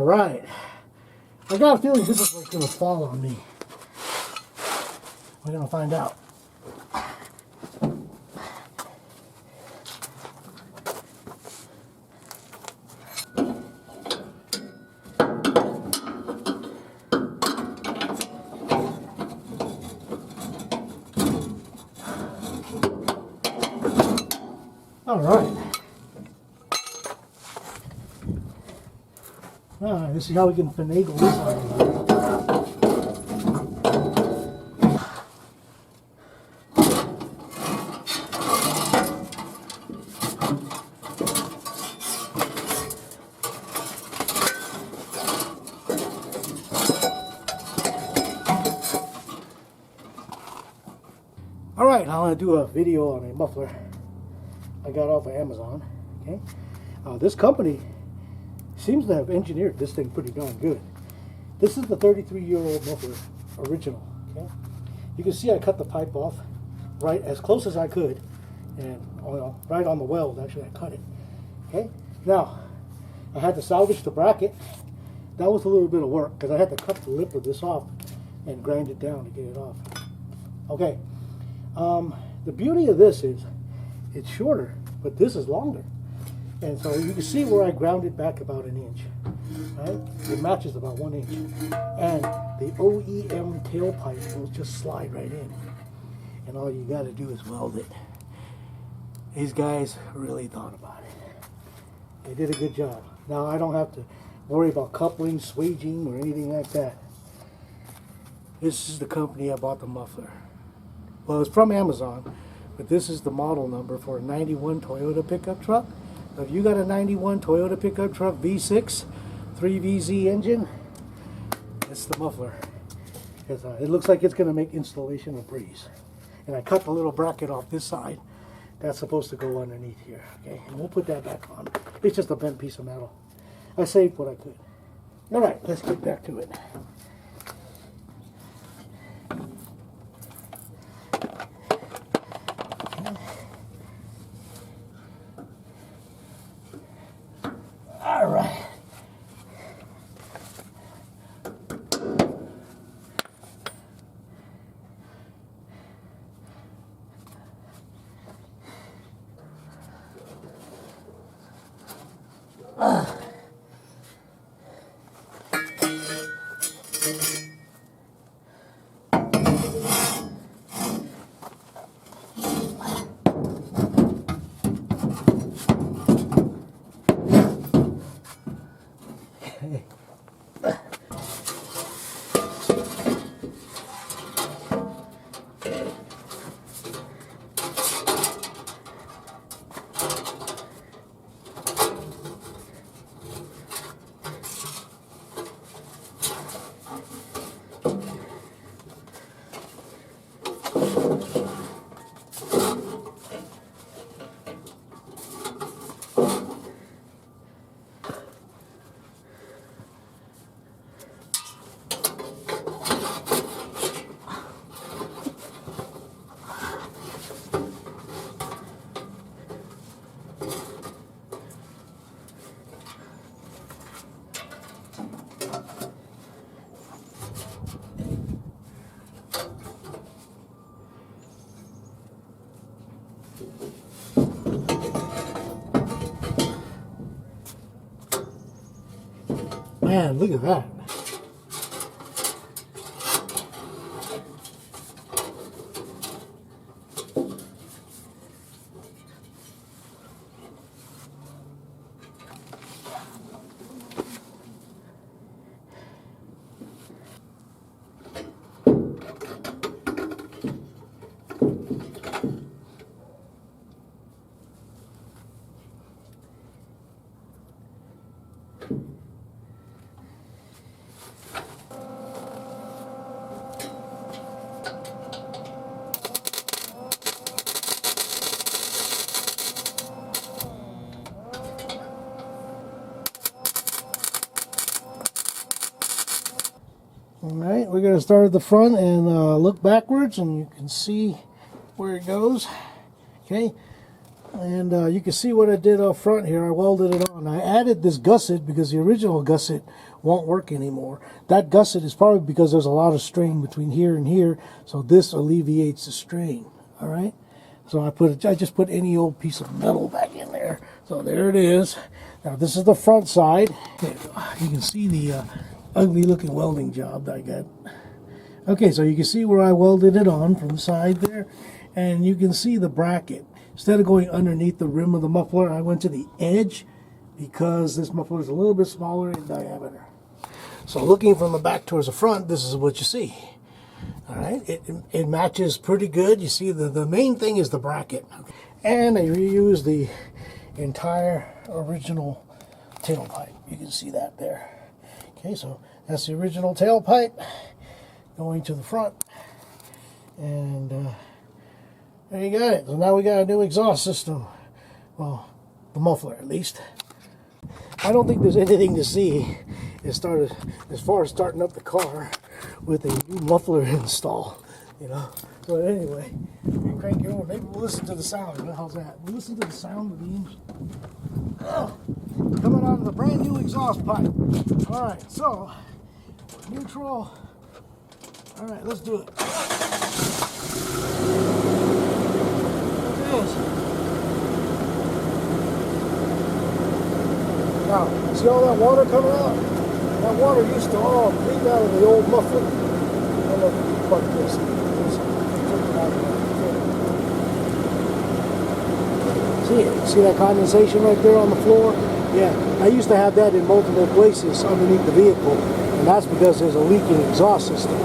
Alright. I got a feeling this is what's going to fall on me. We're going to find out. Alright. Alright, let's see how we can finagle this out. Alright, I want to do a video on a muffler I got off of Amazon. Okay, this company seems to have engineered this thing pretty darn good. This is the 33-year-old muffler, original. Okay, you can see I cut the pipe off right as close as I could, and right on the weld. Actually, I cut it. Okay, now I had to salvage the bracket. That was a little bit of work because I had to cut the lip of this off and grind it down to get it off. Okay, the beauty of this is it's shorter, but this is longer. And so you can see where I ground it back about an inch. Right? It matches about 1 inch. And the OEM tailpipe will just slide right in. And all you got to do is weld it. These guys really thought about it. They did a good job. Now I don't have to worry about coupling, swaging, or anything like that. This is the company I bought the muffler. Well, it's from Amazon, but this is the model number for a 91 Toyota pickup truck. So if you got a 91 Toyota pickup truck V6 3VZ engine, it's the muffler. It looks like it's going to make installation a breeze. And I cut the little bracket off this side. That's supposed to go underneath here. Okay, and we'll put that back on. It's just a bent piece of metal. I saved what I could. All right, let's get back to it. All right. Man, look at that. Alright, we're going to start at the front and look backwards, and you can see where it goes. Okay, and you can see what I did up front here. I welded it on. I added this gusset because the original gusset won't work anymore. That gusset is probably because there's a lot of strain between here and here, so this alleviates the strain. All right. So I just put any old piece of metal back in there. So there it is. Now this is the front side. You can see the ugly looking welding job that I got. Okay, so you can see where I welded it on from the side there, and you can see the bracket. Instead of going underneath the rim of the muffler, I went to the edge because this muffler is a little bit smaller in diameter. So looking from the back towards the front, this is what you see. All right, it matches pretty good. You see the main thing is the bracket. And I reused the entire original tailpipe. You can see that there. Okay, so that's the original tailpipe going to the front. And there you got it. So now we got a new exhaust system. Well, the muffler at least. I don't think there's anything to see as far as starting up the car with a new muffler install, you know. So anyway, you crank your own. Maybe we'll listen to the sound. How's that? We'll listen to the sound of the engine. Oh, coming out of the brand new exhaust pipe. All right, so neutral. All right, let's do it. There it is. Now, see all that water coming out? That water used to all leak out of the old muffler. I don't know if you can plug this. See it? See that condensation right there on the floor? Yeah, I used to have that in multiple places underneath the vehicle, and that's because there's a leaking exhaust system.